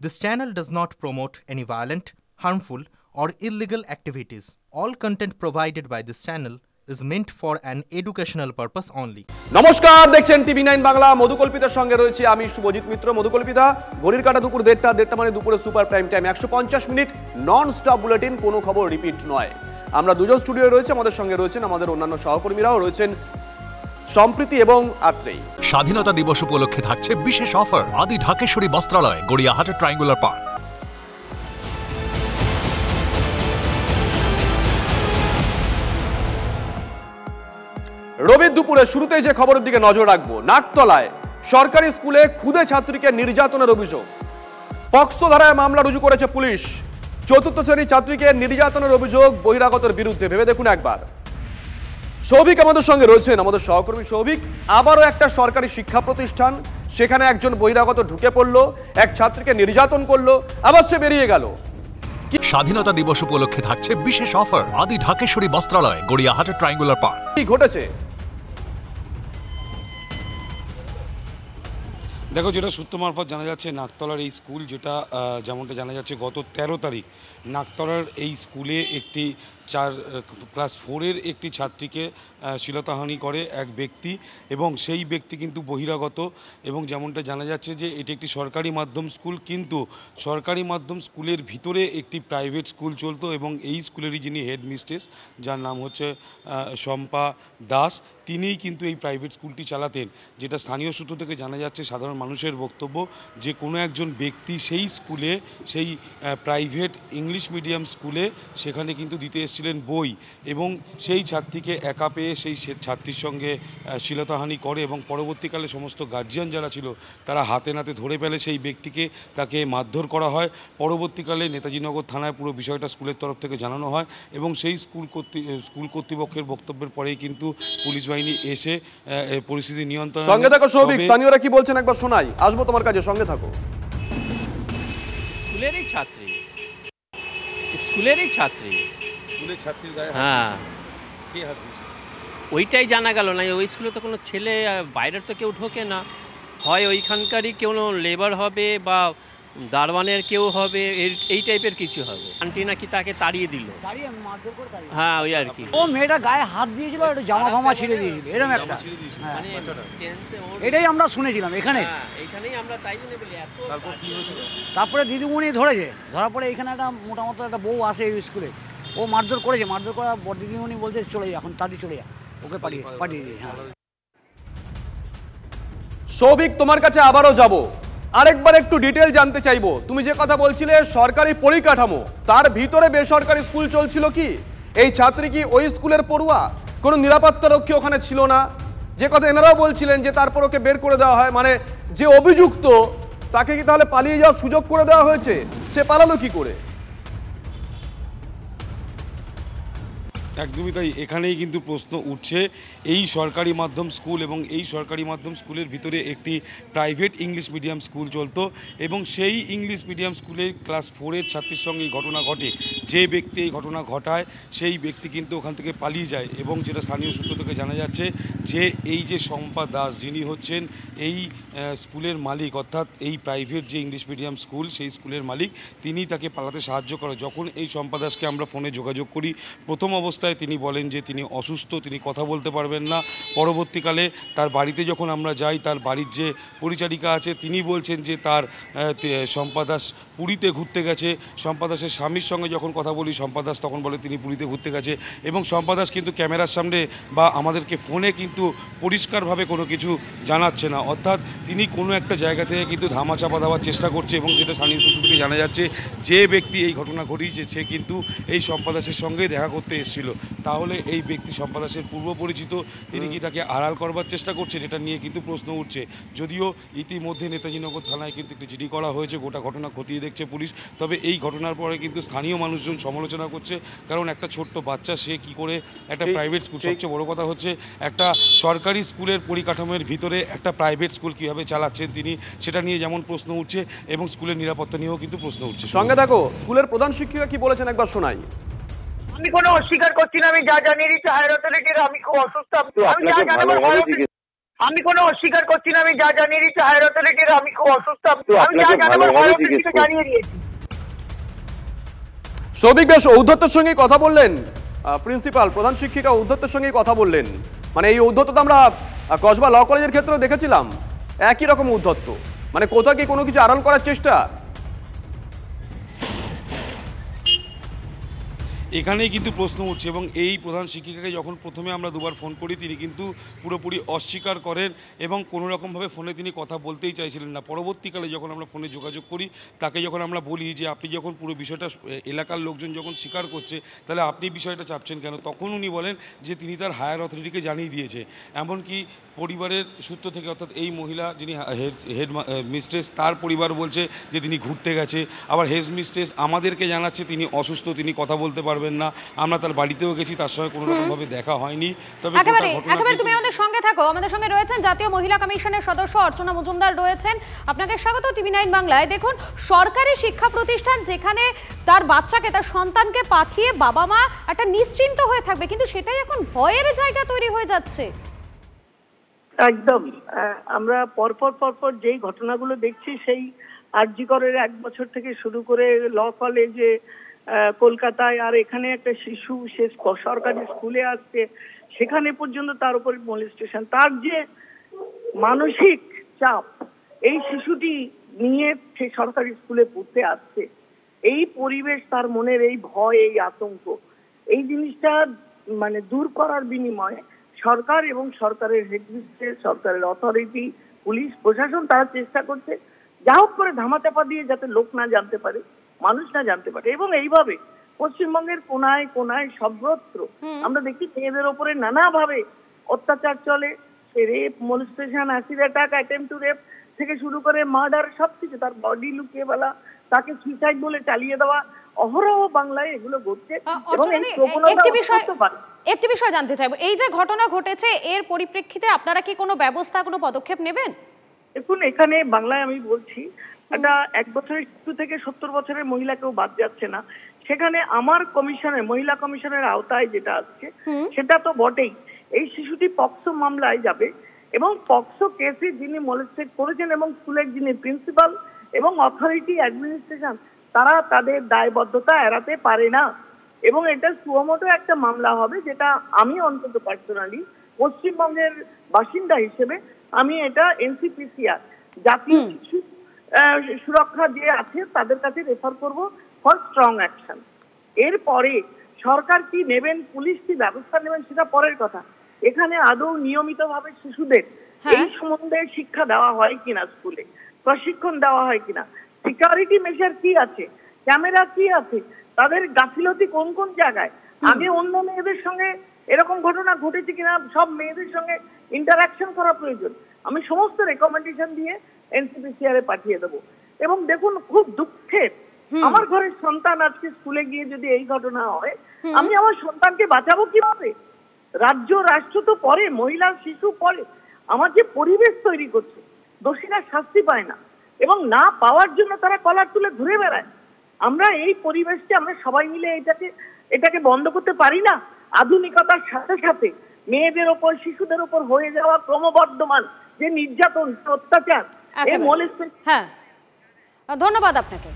This channel does not promote any violent, harmful, or illegal activities. All content provided by this channel is meant for an educational purpose only. নমস্কার, দেখছেন টিভি9 বাংলা। মধুকল্পিতার সঙ্গে রয়েছে আমি শুভজিৎ মিত্র। মধুকল্পিতা, ঘড়ির কাঁটা দুপুর 1:30 মানে দুপুরে super prime time 150 minute non stop bulletin, কোনো খবর রিপিট নয়। আমরা দুজন স্টুডিওয়ে রয়েছে, আমাদের সঙ্গে রয়েছেন আমাদের অন্যান্য সহকর্মীরাও রয়েছেন, সম্প্রীতি এবং আত্রেই। স্বাধীনতা দিবস উপলক্ষে থাকছে বিশেষ অফার আদি ঢাকেশ্বরী বস্ত্রালয়, গড়িয়াহাট ট্রায়াঙ্গুলার পার্ক। রবির দুপুরে শুরুতেই যে খবরের দিকে নজর রাখবো, নাকতলায় সরকারি স্কুলে খুদে ছাত্রীকে নির্যাতনের অভিযোগ। পক্সো ধারায় মামলা রুজু করেছে পুলিশ। চতুর্থ শ্রেণীর ছাত্রীকে নির্যাতনের অভিযোগ বহিরাগতের বিরুদ্ধে। ভেবে দেখুন একবার। সৌভিক আমাদের সঙ্গে রয়েছেন, আমাদের সহকর্মী সৌভিক। আবারও একটা সরকারি শিক্ষা প্রতিষ্ঠান, সেখানে একজন বহিরাগত ঢুকে পড়লো, এক ছাত্রীকে নির্যাতন করলো, আবার সে বেরিয়ে গেল। স্বাধীনতা দিবস উপলক্ষে থাকছে বিশেষ অফার আদি ঢাকেশ্বরী বস্ত্রালয়, গড়িয়াহাট ট্রায়াঙ্গুলার পার্ক। কি ঘটেছে? দেখো, যেটা সূত্র মারফত জানা যাচ্ছে, নাকতলার এই স্কুল, যেটা যেমনটা জানা যাচ্ছে গত 13 তারিখ নাকতলার এই স্কুলে একটি ক্লাস 4-এর একটি ছাত্রীকে শ্লীলতাহানি করে এক ব্যক্তি, এবং সেই ব্যক্তি কিন্তু বহিরাগত। এবং যেমনটা জানা যাচ্ছে যে এটি একটি সরকারি মাধ্যম স্কুল, কিন্তু সরকারি মাধ্যম স্কুলের ভিতরে একটি প্রাইভেট স্কুল চলতো, এবং এই স্কুলেরই যিনি হেড মিস্ট্রেস, যার নাম হচ্ছে শম্পা দাস, তিনিই কিন্তু এই প্রাইভেট স্কুলটি চালাতেন। যেটা স্থানীয় সূত্র থেকে জানা যাচ্ছে, সাধারণ মানুষের বক্তব্য যে কোনো একজন ব্যক্তি সেই স্কুলে, সেই প্রাইভেট ইংলিশ মিডিয়াম স্কুলে সেখানে কিন্তু দিতে এসেছিলেন বই, এবং সেই ছাত্রীকে একা পেয়ে সেই ছাত্রীর সঙ্গে শ্লীলতাহানি করে, এবং পরবর্তীকালে সমস্ত গার্জিয়ান যারা ছিল তারা হাতে নাতে ধরে ফেলে সেই ব্যক্তিকে, তাকে মারধর করা হয়। পরবর্তীকালে নেতাজিনগর থানায় পুরো বিষয়টা স্কুলের তরফ থেকে জানানো হয়, এবং সেই স্কুল কর্তৃপক্ষের বক্তব্যের পরেই কিন্তু পুলিশ বাহিনী এসে পরিস্থিতি নিয়ন্ত্রণ। সঙ্গে থাকো সৌভিক, স্থানীয়রা কি বলছেন একবার শোনাই। আসবো তোমার কাছে, সঙ্গে থাকো। স্কুলেরই ছাত্রী, স্কুলেরই ছাত্রী, স্কুলের ছাত্রীর গায়ে হ্যাঁ, কে হাত দিয়েছে ওইটাই জানা গেল না। ওই স্কুলে তো কোনো ছেলে বাইরের তো কেউ ঢোকে না, হয় ওইখানকারই কেউ লেবার হবে বা দারওয়ানের কেউ হবে, এই টাইপের কিছু হবে। আন্টি নাকি তাকে তাড়িয়ে দিল, হ্যাঁ ওই আর কি। ও মেয়েটা গায়ে হাত দিয়েছিল, একটু জামা ফামা ছিঁড়ে দিয়েছিল, এরকম একটা। এটাই আমরা শুনেছিলাম এখানে। এইখানেই আমরা তাই জন্য বলি এত। তারপরে দিদিমণি ধরেছে, ধরার পরে এখানে একটা মোটামুটি একটা বউ আসে এই স্কুলে, ও মারধর করেছে, মারধর করা দিদিমণি বলছে চলে যা, এখন তাড়ি চলে যা, ওকে পাঠিয়ে দিই। হ্যাঁ সৌভিক, তোমার কাছে আবারও যাব, আরেকবার একটু ডিটেল জানতে চাইবো। তুমি যে কথা বলছিলে সরকারি পরিকাঠামো, তার ভিতরে বেসরকারি স্কুল চলছিল কি? এই ছাত্রী কি ওই স্কুলের পড়ুয়া? কোনো নিরাপত্তা রক্ষী ওখানে ছিল না? যে কথা এনারাও বলছিলেন যে তারপর ওকে বের করে দেওয়া হয়, মানে যে অভিযুক্ত তাকে কি তাহলে পালিয়ে যাওয়ার সুযোগ করে দেওয়া হয়েছে? সে পালালো কি করে? একদমই তাই। এখানেই কিন্তু প্রশ্ন উঠছে, এই সরকারি মাধ্যম স্কুল এবং এই সরকারি মাধ্যম স্কুলের ভিতরে একটি প্রাইভেট ইংলিশ মিডিয়াম স্কুল চলতো, এবং সেই ইংলিশ মিডিয়াম স্কুলের ক্লাস 4-এর ছাত্রীর সঙ্গে এই ঘটনা ঘটে। যে ব্যক্তি এই ঘটনা ঘটায় সেই ব্যক্তি কিন্তু ওখান থেকে পালিয়ে যায়, এবং যেটা স্থানীয় সূত্র থেকে জানা যাচ্ছে যে এই যে শম্পা দাস, যিনি হচ্ছেন এই স্কুলের মালিক, অর্থাৎ এই প্রাইভেট যে ইংলিশ মিডিয়াম স্কুল সেই স্কুলের মালিক, তিনি তাকে পালাতে সাহায্য করে। যখন এই শম্পা দাসকে আমরা ফোনে যোগাযোগ করি, প্রথম অবস্থায় তিনি বলেন যে তিনি অসুস্থ, তিনি কথা বলতে পারবেন না। পরবর্তীকালে তার বাড়িতে যখন আমরা যাই, তার বাড়ির যে পরিচারিকা আছে তিনি বলছেন যে তার শম্পা দাস পুরীতে ঘুরতে গেছে। শম্পা দাসের স্বামীর সঙ্গে যখন কথা বলি, শম্পা দাস তখন বলে তিনি পুরীতে ঘুরতে গেছে, এবং শম্পা দাস কিন্তু ক্যামেরার সামনে বা আমাদেরকে ফোনে কিন্তু পরিষ্কারভাবে কোনো কিছু জানাচ্ছে না, অর্থাৎ তিনি কোনো একটা জায়গা থেকে কিন্তু ধামাচাপা দেওয়ার চেষ্টা করছে। এবং যেটা স্থানীয় সূত্র থেকে জানা যাচ্ছে, যে ব্যক্তি এই ঘটনা ঘটিয়েছে সে কিন্তু এই শম্পা দাসের সঙ্গে দেখা করতে এসেছিল। তাহলে এই ব্যক্তি শম্পা দাসের পূর্ব পরিচিত, তিনি কি তাকে আড়াল করবার চেষ্টা করছেন? এটা নিয়ে কিন্তু প্রশ্ন উঠছে। যদিও ইতিমধ্যে নেতাজিনগর থানায় কিন্তু একটি জিডি করা হয়েছে, গোটা ঘটনা খতিয়ে দেখছে পুলিশ। তবে এই ঘটনার পরে কিন্তু স্থানীয় মানুষজন সমালোচনা করছে, কারণ একটা ছোট্ট বাচ্চা, সে কি করে একটা প্রাইভেট স্কুল, সবচেয়ে বড় কথা হচ্ছে একটা সরকারি স্কুলের পরিকাঠামোর ভিতরে একটা প্রাইভেট স্কুল কীভাবে চালাচ্ছেন তিনি, সেটা নিয়ে যেমন প্রশ্ন উঠছে, এবং স্কুলের নিরাপত্তা নিয়েও কিন্তু প্রশ্ন উঠছে। সঙ্গে থাকো, স্কুলের প্রধান শিক্ষিকা কি বলেছেন একবার শোনাই। আমি কোনো অস্বীকার করছি না, আমি যা জানিয়ে দিচ্ছি হায়রত রেখে আমি খুব অসুস্থ, আমি যা জানাবো আমি কোনো অস্বীকার করছি না, আমি যা জানিয়ে দিচ্ছি হায়ার অথরিটির, আমি খুব অসুস্থ, আমি যা জানাবার হায়ার অথরিটিকে জানিয়ে দিয়েছি। সৌভিক বেশ ঔদ্ধত্যের সঙ্গে কথা বললেন প্রিন্সিপাল, প্রধান শিক্ষিকা ঔদ্ধত্যের সঙ্গে কথা বললেন। মানে এই ঔদ্ধত্য তো আমরা কসবা ল কলেজের ক্ষেত্রেও দেখেছিলাম, একই রকম ঔদ্ধত্য। মানে কোথাও কি কোনো কিছু আড়াল করার চেষ্টা? এখানেই কিন্তু প্রশ্ন উঠছে, এবং এই প্রধান শিক্ষিকাকে যখন প্রথমে আমরা দুবার ফোন করি তিনি কিন্তু পুরোপুরি অস্বীকার করেন এবং কোনো রকমভাবে ফোনে তিনি কথা বলতেই চাইছিলেন না। পরবর্তীকালে যখন আমরা ফোনে যোগাযোগ করি, তাকে যখন আমরা বলি যে আপনি যখন পুরো বিষয়টা এলাকার লোকজন যখন স্বীকার করছে তাহলে আপনি বিষয়টা চাপছেন কেন, তখন উনি বলেন যে তিনি তার হায়ার অথরিটিকে জানিয়ে দিয়েছে। এমনকি পরিবারের সূত্র থেকে, অর্থাৎ এই মহিলা যিনি হেড মিস্ট্রেস, তার পরিবার বলছে যে তিনি ঘুরতে গেছে। আবার হেড মিস্ট্রেস আমাদেরকে জানাচ্ছে তিনি অসুস্থ, তিনি কথা বলতে পারবেন না। আমরা তার বাড়িতেও গেছি, তার সঙ্গে কোনো রকমভাবে দেখা হয়নি। তবে একেবারে তুমি আমাদের সঙ্গে থাকো। আমাদের সঙ্গে রয়েছেন জাতীয় মহিলা কমিশনের সদস্য অর্চনা মজুমদার রয়েছেন। আপনাকে স্বাগত টিভি9 বাংলায়। দেখুন, সরকারি শিক্ষা প্রতিষ্ঠান যেখানে তার বাচ্চাকে, তার সন্তানকে পাঠিয়ে বাবা মা একটা নিশ্চিন্ত হয়ে থাকবে, কিন্তু সেটাই এখন ভয়ের জায়গা তৈরি হয়ে যাচ্ছে। একদম, আমরা পরপর যেই ঘটনাগুলো দেখছি, সেই আরজি করের 1 বছর থেকে শুরু করে ল কলেজে কলকাতায়, আর এখানে একটা শিশু সে সরকারি স্কুলে আসছে, সেখানে পর্যন্ত তার উপর মলেস্টেশন, তার যে মানসিক চাপ, এই শিশুটি নিয়ে সে সরকারি স্কুলে পড়তে আসছে, এই পরিবেশ, তার মনের এই ভয়, এই আতঙ্ক, এই জিনিসটা মানে দূর করার বিনিময়ে সরকার এবং সরকারের হেডমিস্ট্রেস, সরকারের অথরিটি, পুলিশ প্রশাসন তারা চেষ্টা করছে যা হোক করে ধামাচাপা দিয়ে যাতে লোক না জানতে পারে, মানুষ না জানতে পারে। এবং এইভাবে পশ্চিমবঙ্গের কোনায় কোনায় সর্বত্র আমরা দেখি মেয়েদের ওপরে নানাভাবে অত্যাচার চলে। সে rape, molestation, acid attack, attempt to rape থেকে শুরু করে মার্ডার, সবকিছু, তার বডি লুকিয়ে ফেলা, তাকে সুইসাইড বলে চালিয়ে দেওয়া, অহরহ বাংলায় এগুলো ঘটছে। একটি বিষয় জানতে চাইবো, এই যে ঘটনা ঘটেছে এর পরিপ্রেক্ষিতে আপনারা কি কোনো ব্যবস্থা, কোনো পদক্ষেপ নেবেন? দেখুন, এখানে বাংলায় আমি বলছি, একটা 1 বছরের শিশু থেকে 70 বছরের মহিলা কেউ বাদ যাচ্ছে না। সেখানে আমার কমিশনের, মহিলা কমিশনের আওতায় যেটা আসছে সেটা তো বটেই, এই শিশুটি পক্সো মামলায় যাবে এবং পক্সো কেসে যিনি মলেস্টেড করেছেন এবং স্কুলের যিনি প্রিন্সিপাল এবং অথরিটি অ্যাডমিনিস্ট্রেশন, তারা তাদের দায়বদ্ধতা এড়াতে পারে না। এবং এটা সুমোটো একটা মামলা হবে, যেটা আমি অন্তত পার্সোনালি পশ্চিমবঙ্গের বাসিন্দা হিসেবে আমি এটা এনসিপিসিআর, জাতীয় শিশু সুরক্ষা যে আছে, তাদের কাছে রেফার করব ফর স্ট্রং অ্যাকশন। এরপরে সরকার কি নেবেন, পুলিশ কি ব্যবস্থা নেবেন, সেটা পরের কথা। এখানে আদৌ নিয়মিতভাবে শিশুদের এই সম্বন্ধে শিক্ষা দেওয়া হয় কিনা, স্কুলে প্রশিক্ষণ দেওয়া হয় কিনা, সিকিউরিটি মেজার কি আছে, ক্যামেরা কি আছে, তাদের গাফিলতি কোন কোন জায়গায়, আগে অন্য মেয়েদের সঙ্গে এরকম ঘটনা ঘটেছে কিনা, সব মেয়েদের সঙ্গে ইন্টারাকশন করা প্রয়োজন। আমি সমস্ত রেকমেন্ডেশন দিয়ে এনসিপিসিআর এ পাঠিয়ে দেবো। এবং দেখুন, খুব দুঃখের, আমার ঘরের সন্তান আজকে স্কুলে গিয়ে যদি এই ঘটনা হয়, আমি আমার সন্তানকে বাঁচাবো কিভাবে? রাজ্য রাষ্ট্র তো পরে, মহিলা শিশু পরে। আমার যে পরিবেশ তৈরি করছে, দোষীরা শাস্তি পায় না এবং না পাওয়ার জন্য তারা কলার তুলে ঘুরে বেড়ায়। আমরা এই পরিবেশকে আমরা সবাই মিলে এটাকে বন্ধ করতে পারি না? আধুনিকতার সাথে সাথে মেয়েদের ওপর, শিশুদের ওপর হয়ে যাওয়া ক্রমবর্ধমান যে নির্যাতন, অত্যাচার, এই মলেস্টেশন। হ্যাঁ, ধন্যবাদ আপনাকে।